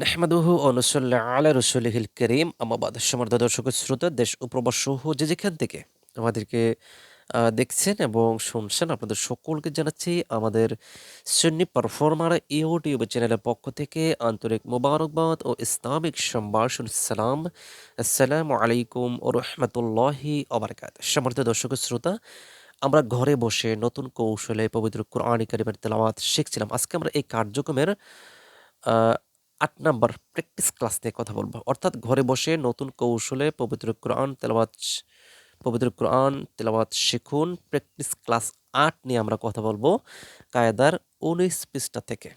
নাহমাদুহু ওয়া নুসাল্লি আলা রাসূলিহিল কারীম আম্মা বাদ। সম্মানিত দর্শক ও শ্রোতা, দেশ ও প্রবাস সহ যে যেখান থেকে আমাদেরকে দেখছেন এবং শুনছেন, আপনাদের সকলকে জানাচ্ছি আমাদের সুন্নি পারফর্মার ইউটিউব চ্যানেলের পক্ষ থেকে আন্তরিক মোবারকবাদ ও ইসলামিক সম্ভাষণ সালাম। আসসালামু আলাইকুম ওয়া রাহমাতুল্লাহি ওয়া বারাকাতুহু। সম্মানিত দর্শক ও শ্রোতা, আমরা ঘরে বসে নতুন কৌশলে পবিত্র কোরআন কারিমের তেলাওয়াত শিখছিলাম। আজকে আমরা এই কার্যক্রমের আ ৮ নাম্বার প্র্যাকটিস ক্লাস নিয়ে কথা বলব। অর্থাৎ ঘরে বসে নতুন কৌশলে পবিত্র কোরআন তেলাওয়াত শিখুন। প্র্যাকটিস ক্লাস ৮ নিয়ে আমরা কথা বলবো কায়েদার ১৯ পৃষ্ঠা থেকে।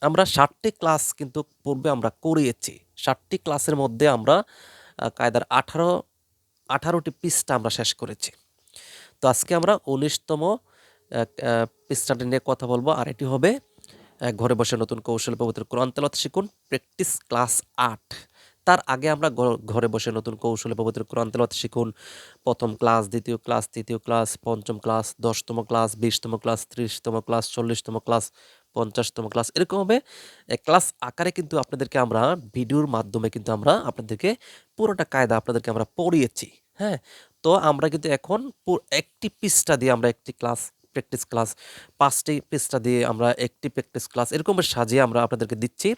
আমরা ৭টি ক্লাস কিন্তু পূর্বে আমরা করিয়েছি। ৭টি ক্লাসের মধ্যে আমরা কায়েদার ১৮টি পৃষ্ঠা আমরা শেষ করেছি। তো আজকে আমরা ১৯তম আ আ পৃষ্ঠাটি নিয়ে কথা বলবো। আর এটি হবে ঘরে বসে নতুন কৌশলে পবিত্র কোরআন তেলাওয়াত শিখুন, প্র্যাকটিস ক্লাস ৮। তার আগে আমরা ঘরে বসে নতুন কৌশলে পবিত্র কোরআন তেলাওয়াত শিখুন ১ম ক্লাস, ২য় ক্লাস, ৩য় ক্লাস, ৫ম ক্লাস, ১০তম ক্লাস, ২০তম ক্লাস, ৩০তম ক্লাস, ৪০তম ক্লাস, ৫০তম ক্লাস, এরকমভাবে ক্লাস আকারে কিন্তু আপনাদেরকে আমরা ভিডিওর মাধ্যমে কিন্তু আমরা আপনাদেরকে পুরোটা কায়দা আপনাদেরকে আমরা পড়িয়েছি। হ্যাঁ? তো আমরা কিন্তু এখন একটি পৃষ্ঠা দিয়ে আমরা একটি ক্লাস প্র্যাকটিস ক্লাস, ৫টি পৃষ্ঠা দিয়ে আমরা একটি প্র্যাকটিস ক্লাস এরকম সাজিয়ে আমরা আপনাদেরকে দিচ্ছি।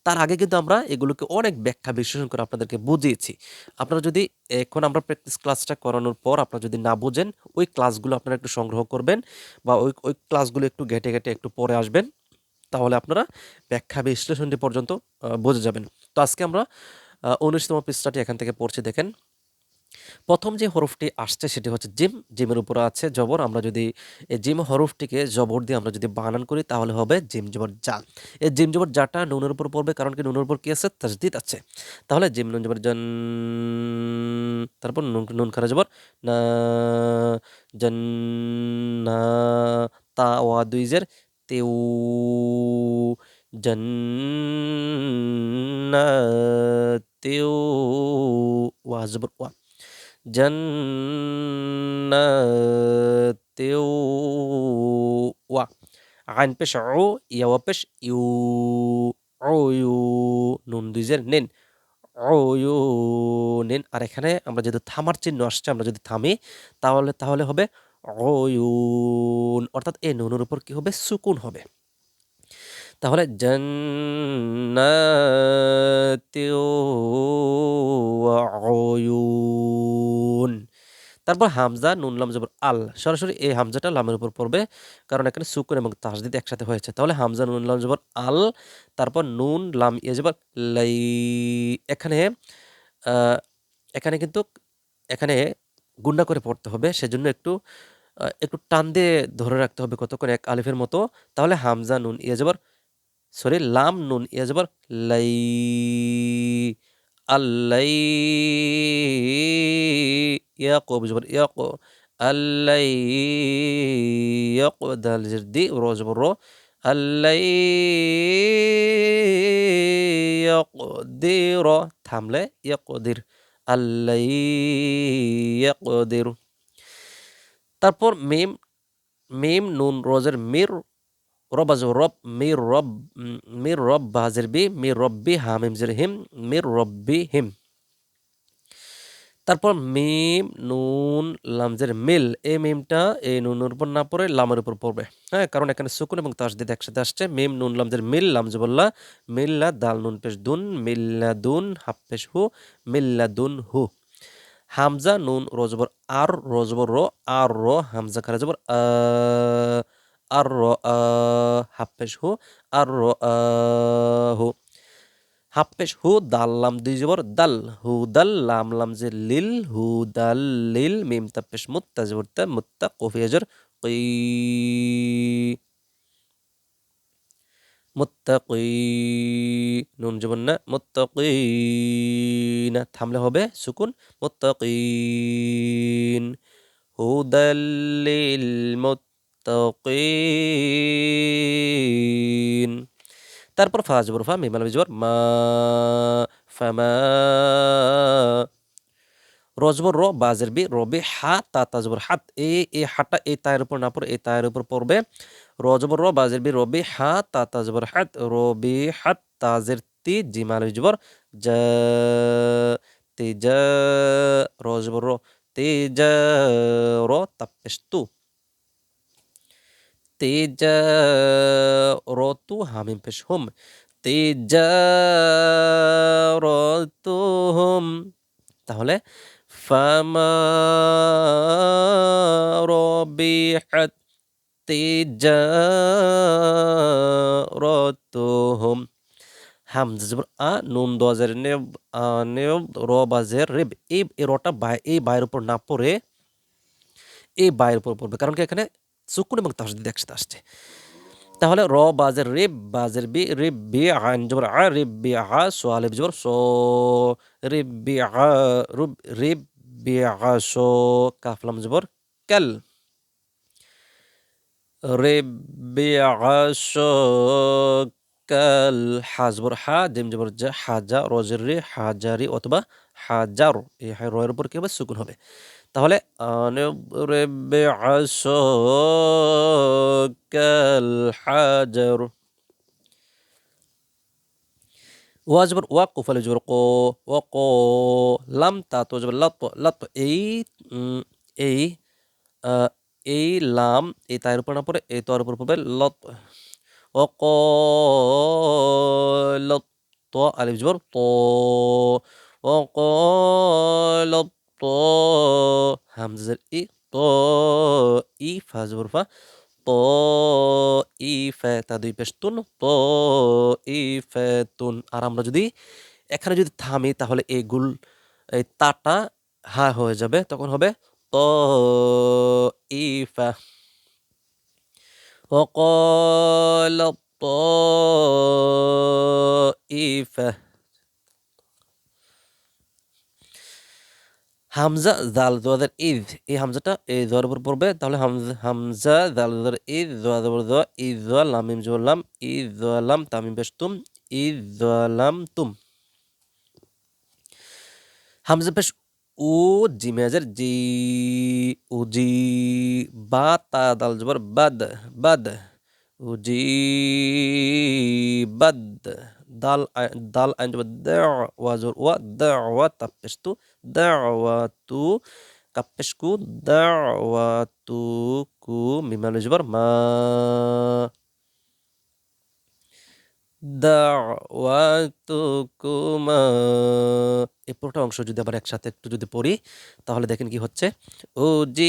তার আগে কিন্তু আমরা এগুলোকে অনেক ব্যাখ্যা বিশ্লেষণ করে আপনাদেরকে বুঝিয়েছি। আপনারা যদি এখন আমরা প্র্যাকটিস ক্লাসটা করানোর পর আপনারা যদি না বুঝেন, ওই ক্লাসগুলো আপনারা একটু সংগ্রহ করবেন বা ওই ক্লাসগুলো একটু ঘেঁটে একটু পরে আসবেন। তাহলে আপনারা ব্যাখ্যা বিশ্লেষণটি পর্যন্ত বুঝে যাবেন। তো আজকে আমরা ১৯তম পৃষ্ঠাটি এখান থেকে পড়ছি, দেখেন। প্রথম যে হরফটি আসছে সেটি হচ্ছে জিম। জিমের উপরে আছে জবর। আমরা যদি এই জিম হরফটিকে জবর দিয়ে আমরা যদি বানান করি তাহলে হবে জিম জবর জা। এই জিম জবর জাটা নুনের উপর পড়বে, কারণ কি নুনের উপর কি আছে? তাসদিদ আছে। তাহলে জিম নুন জবর জান, তারপর নুন নুন খারা জবর না, জান্না, তা ওয়া দুই জের তেউ, জান্নাতেউ, ওয়া জবর ওয়া, জান্নাতেও ওয়া। আইন পেশ ও, ইয়াওয়া পেশ ইউ, অয়ু, নুন দুই জের নিন, অয়ুনিন। আর এখানে আমরা যেহেতু থামার চিহ্ন আসছে, আমরা যদি থামি তাহলে হবে অয়ুন। অর্থাৎ এই নুনের উপর কি হবে? সুকুন হবে। তাহলে জান্নাতি ওয়া উয়ুন। তারপর হামজা নুন লাম জবর আল, সরাসরি এই হামজাটা লামের উপর পড়বে, কারণ এখানে সুকুন এবং তাসদিদ একসাথে হয়েছে। তাহলে হামজা নুন লাম জবর আল, তারপর নুন লাম ইয়ে জবর লাই। এখানে আ এখানে কিন্তু এখানে গুন্ডা করে পড়তে হবে। সেজন্য একটু টান দিয়ে ধরে রাখতে হবে কতক্ষণ, এক আলিফের মতো। তাহলে হামজা নুন ইয়ে জবর, সরি, লাম নুন ইয়া জবর লাই, আল্লাই, ইয়াক জবর ইয়াক, আল্লাই ইয়াক, দাল জের দি, র জবর র, আল্লাই ইয়াকদির, থামলে ইয়াকদির, আল্লাই ইয়াকদির। তারপর মিম, মিম নুন রোজের মির, রব আজ রব, মির রব, মির রব বাজের বি, মির রব্বি হামিম জের হিম, মির রব্বি হিম। তারপর মিম নুন লামজের মিল, এই মিমটা এই নুনের উপর না পড়ে লামের উপর পড়বে। হ্যাঁ, কারণ এখানে সুকুন এবং তাসদিদ একসাথে আসছে। মিম নুন লামজের মিল, লামজবল্লা, মিল্লা, দাল নুন পেশ দুন, মিল্লা দুন, হাফ পেশ হু, মিল্লা দুন হু। হামজা নুন রোজবর আর, রোজবর র, আর র, হামজা খারা জবর আর র, হাফ পেশ হু, আর র হু। হাফ পেশ হু, দাল লাম দুই জবর দাল, হু দাল, লাম লাম যে লিল, হু দাল লিল, মিম তা পেশ মুত্তা জবর তা, মুত্তা, কফি আজর কি, মুত্তাকি, নুন জবর না, মুত্তাকিনা, থামলে হবে সুকুন, মুত্তাকিন, হুদাল্লিল মুত্তাকিন। তারপর ফা জবর ফা, মিম আলিফ জবর মা, ফামা, রজবর র, বাজের বি, রবি হা, তা তাজবর হাত, এই হাটা এই তায়ের উপর না পড়ে এই তায়ের উপর পড়বে। রজবর র, বাজের বি, রবি হা, তা তাজবর হাত, রবি হাত, তাজের তি জিম আলিফ জবর যা তেজা র জবর র তেজা র তাপেশ তু তেজা র তু হামিম পেশ হুম তেজা র তু হুম তাহলে ফামা রবিহাত তিজারাতুহুম হামজা জবর আ নুন দোয়াজের নেব নেব র বাজের রেব এই রটা এই বায়ের উপর না পড়ে এই বায়ের উপর পড়বে কারণ কি এখানে সুকুন এবং তাসদিদ একসাথে আসছে তাহলে র বাজের রেব বাজের বি রেব বি আইন জবর আ রেব বি আ সোয়ালিব জবর সো রেব বি আ রুব রেব বি আ সো কাফলাম জবর কাল রিবিআশকাল হাজবর হা জিম জবর জা হাজা রজের রে হাজারি অথবা হাজার এই রয়ের উপর কি হবে সুকুন হবে তাহলে রিবিআশকাল হাজার ওয়া জবর ওয়া কুফালে জবর কো ওয়া কো লাম তা তো জবর লাত লাত এই আহ, এই লাম এই তায়ের উপর না পড়ে এই তোর উপর পড়বে লত وقالت طاء ألف جبر طاء وقالت طاء همزة إي طائي فا جبر فا طائفة তা দুই পেশ তুন طائفتun আর আমরা যদি এখানে যদি থামি তাহলে এই তাটা হা হয়ে যাবে তখন হবে طائفة وقال الطائفة হামজা জাল জোয়াদের ইদ এই হামজাটা এই জোয়ার উপর পড়বে তাহলে হামজা জাল জোয়াদের ইদ জোয়া জবর জোয়া ইদ জোয়া লামিম জবর লাম ইদ জোয়া লাম তামিম পেশ তুম ইদ জোয়া লাম তুম হামজা পেশ উ জি মেজার জি উ জি বা তা দাল জবর বাদ বাদ উজি বাদ দাল আইন জবর ওয়া জবর ওয়া দাওয়া তাপেশতু দাওয়াতু কাপেশকু দাওয়াতুকু মিম আলিফ জবর মা দাওয়াতুকুমা এই পুরোটা অংশ যদি আবার একসাথে একটু যদি পড়ি তাহলে দেখেন কি হচ্ছে উজিবাদ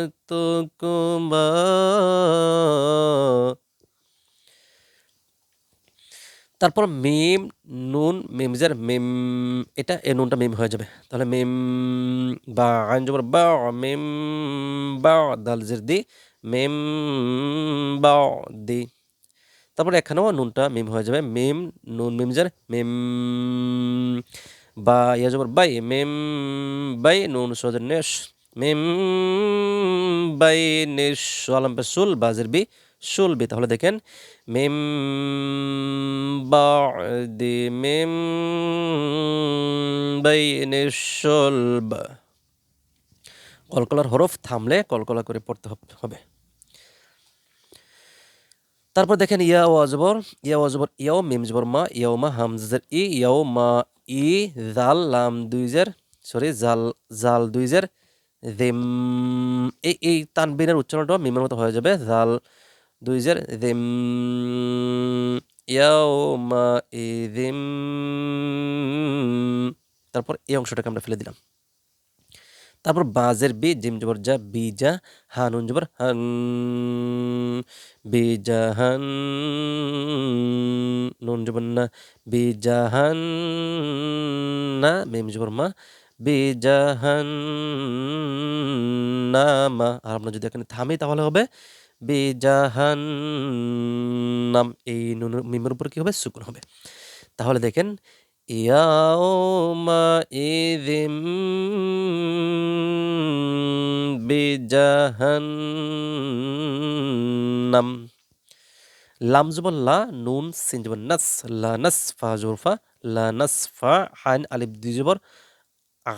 দাওয়াতুকুমা তারপর মিম নুন মিমজের মিম এটা এ নুনটা মিম হয়ে যাবে তাহলে মিম বা আইন জবর বা মিম বা দাল জের দি মিম বা দি তারপর এখানেও নুনটা মিম হয়ে যাবে মিম নুন মিমজের মিম বা ইয়া জবর বাই মিম বাই নুন সজের নেশ মিম বাই নিশ আলম পে সুল বাজের বি সুল বি তাহলে দেখেন মিম বাদি মিম বাই নিশুলব কলকলার হরফ থামলে কলকলা করে পড়তে হবে তারপর দেখেন ইয়া ওয়াজবর ইয়াও মিম জবর মা ইয়াও মা হামজার ই ইয়াও মা ই জাল লাম দুইজের সরি জাল জাল দুইজের জিম এই তানবিনের উচ্চারণটা মিমের মতো হয়ে যাবে জাল দুইজের জিম ইয়াও মা ই জিম তারপর এই অংশটাকে আমরা ফেলে দিলাম তারপর বাজের বি জিম জবর যা বিজা হানুন জবর হান বিজাহান নুন জবর না বিজাহান না মিম জবর মা বিজাহান নামা আর আমরা যদি এখানে থামি তাহলে হবে বিজাহান নাম এই নুন মিমের উপর কি হবে সুকুন হবে তাহলে দেখেন يومئذ بجهنم লাম জবর লা নুন সিন জবর নাস লা নাসফা জবরফা লা নাসফা আইন আলিফ দুই জবর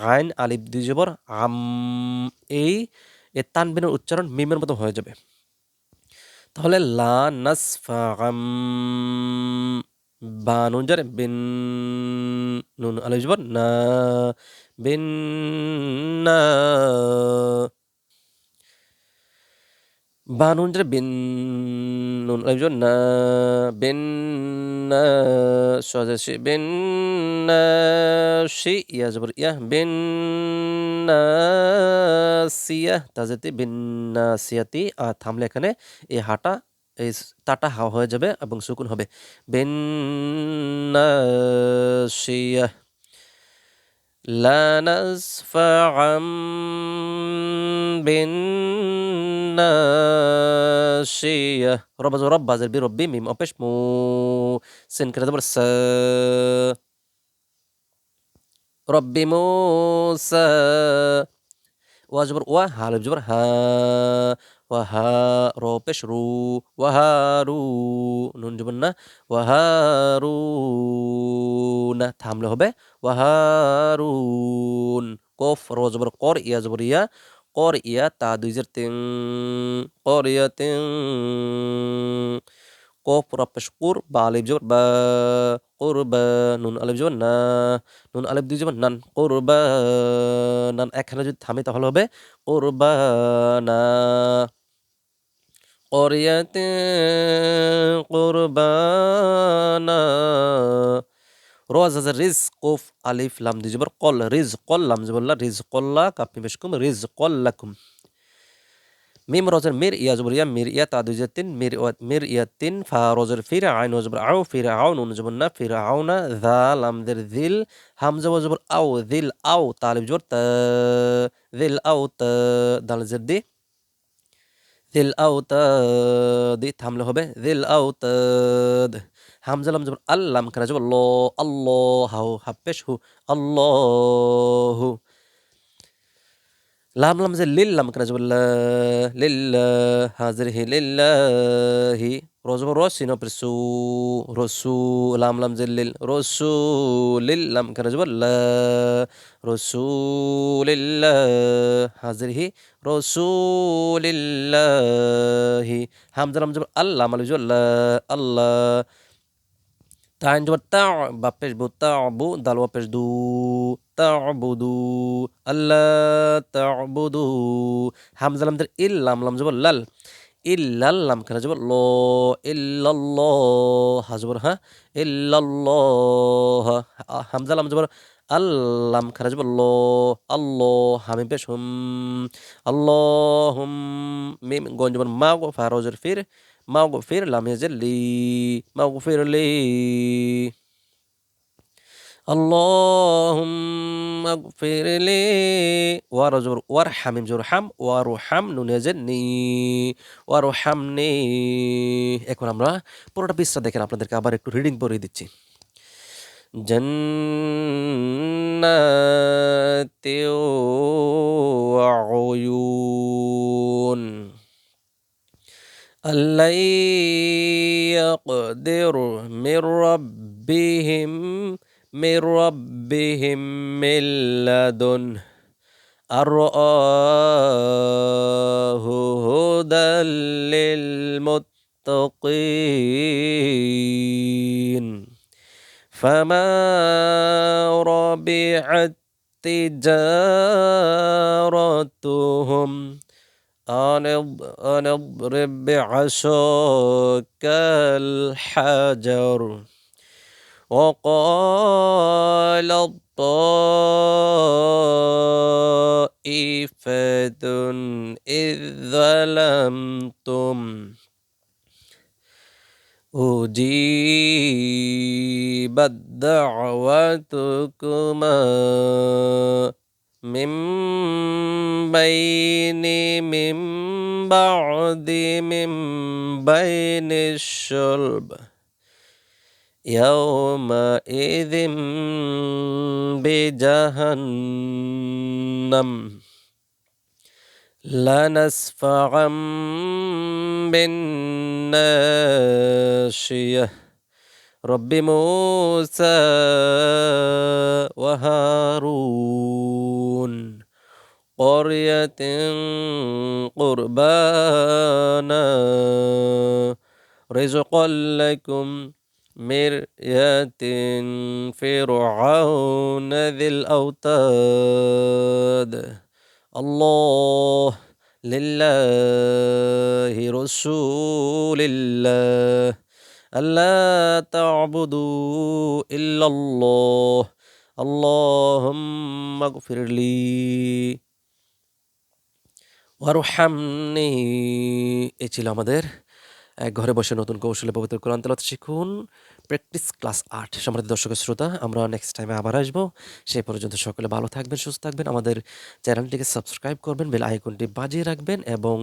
আইন আলিফ দুই জবর আম এই তানবিনের উচ্চারণ মিমের মতো হয়ে যাবে তাহলে লা নাসফাআম, বা নুন জের বিন, নুন আলিফ জবর না, বিন না, বা নুন জের বিন, নুন আলিফ জবর না, বিন না, সহজে সি বিন না, শি ইয়া জবর ইয়া, বিন না সিয়া, তাজেতে বিন না সিয়াতি, আর থামলে এখানে এই হাটা, এই তাটা হাওয়া হয়ে যাবে এবং সুকুন হবে বিন না সিয়া। لا نسفعا بالناشية، رب رب زي بربي ميم أبش مو، سين كده دبر س، ربي موسى، واجبر وا ها جبر ها، وها رو بش رو، وهارو নুন জবর না، ওয়াহারুন, থামলে হবে ওয়াহারুন। কফ রো জবর কর, ইয়া জবর ইয়া, কর ইয়া, তা দুই জের তিন, কর ইয়া তিন, কফ রপেশ কুর, বা আলিফ জবর বা, কুরবা, নুন আলিফ জবর না, নুন আলিফ দুই জবর নান, কুরবা নান, এখানে যদি থামি তাহলে হবে কুরবানা। قرية قربانا، রোয়াজ রিজ কফ আলিফ লাম দুই জবর কল, রিজ কল লাম জবরলা, রিজ কল্লা কাপি পেশকুম, রিজ কল্লাকুম। মিম রোজের মির ইয়া জবর ইয়া, মির ইয়া তা দুই জের তিন, মির ইয়া তিন, ফা রোজের ফির, আইন জবর আও, ফির আও নুন জবর না, ফির আও না, যা লাম দের দিল, হামজা জবর আও, দিল আও, তালিব জবর তা, দিল আও তা, দাল জের দি, দিল আওতাদ, থামলে হবে দিল আওতাদ। হামজা লাম জবর আল্লাম খানা জবর ল, আল্লাহ হাফেশ হু, আল্লাহু। লাম লাম যে লিল্লাম খানা জবর লা, লিল্লাহ হাজির হি লিল্লাহি, রজবর রসিন প্রিসু, রসু, লাম লাম যে লিল, রসু লিল্লাম খানা জবর লা, রসুলিল্লাহ হাজির হি, রসুলিল্লাহি। হামজা লাম জবর আল্লাহ মালিক জবর লা, আল্লাহ, তাইন জবর তা, বাপেশ বু তাবু, দাল ওয়াপেশ দু, তাবুদু, আল্লাহ তাবুদু। হামজা লাম দের ইল, লাম লাম জবর লাল, ইল্লাল লাম খানা জবর ল, ইল্লাল্লাহ হাজবর হা, ইল্লাল্লাহ, হামজা লাম জবর আল্লাম খানা জবর ল, আল্লাহ হামিম পেশ হুম, আল্লাহুম, মিম গন জবর মা গো ফা রোজের ফির, মা গো ফির লাম ইয়াজের লি, মা গো ফির লি। اللهم اغفر لي، ওয়ারজবর ওয়ার, হামিম জবর হাম, ওয়ারু হাম নুন ইয়াজের নি, ওয়ারু হামনি। এখন আমরা পুরোটা পৃষ্ঠা দেখেন, আপনাদেরকে আবার একটু রিডিং পড়িয়ে দিচ্ছি। জান্নাতি ওয়া উয়ুন, আল্লাই ইয়াকদিরু মির রাব্বিহিম, মির রাব্বিহিম মিন লাদুনহু আরআহু হুদাল লিল মুত্তাকিন, ফামা রাবিআত তিজারাতুহুম أن اضرب بعصاك الحجر، وقال الطائفة إذ ظلمتم أجيبت دعوتكما من بعد من بين الشلب يومئذ بجهنم لنسفعا بالناشية، رب موسى وهارون، قرية قربانا رزقا لكم مرية فرعون ذي الأوتاد الله لله رسول الله ألا تعبدوا إلا الله اللهم اغفر لي ওয়ারহামনি। এই ছিল আমাদের ঘরে বসে নতুন কৌশলে পবিত্র কোরআন তেলাওয়াত শিখুন প্র্যাকটিস ক্লাস ৮। সম্মানিত দর্শক শ্রোতা, আমরা নেক্সট টাইমে আবার আসবো। সেই পর্যন্ত সকলে ভালো থাকবেন, সুস্থ থাকবেন। আমাদের চ্যানেলটিকে সাবস্ক্রাইব করবেন, বেল আইকনটি বাজিয়ে রাখবেন এবং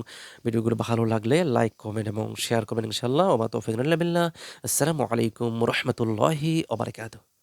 ভিডিওগুলো ভালো লাগলে লাইক, কমেন্ট এবং শেয়ার করবেন ইনশাআল্লাহ। ওয়া মা তৌফিক ইল্লা বিল্লাহ। আসসালামু আলাইকুম ওয়া রাহমাতুল্লাহি ওয়া বারাকাতুহু।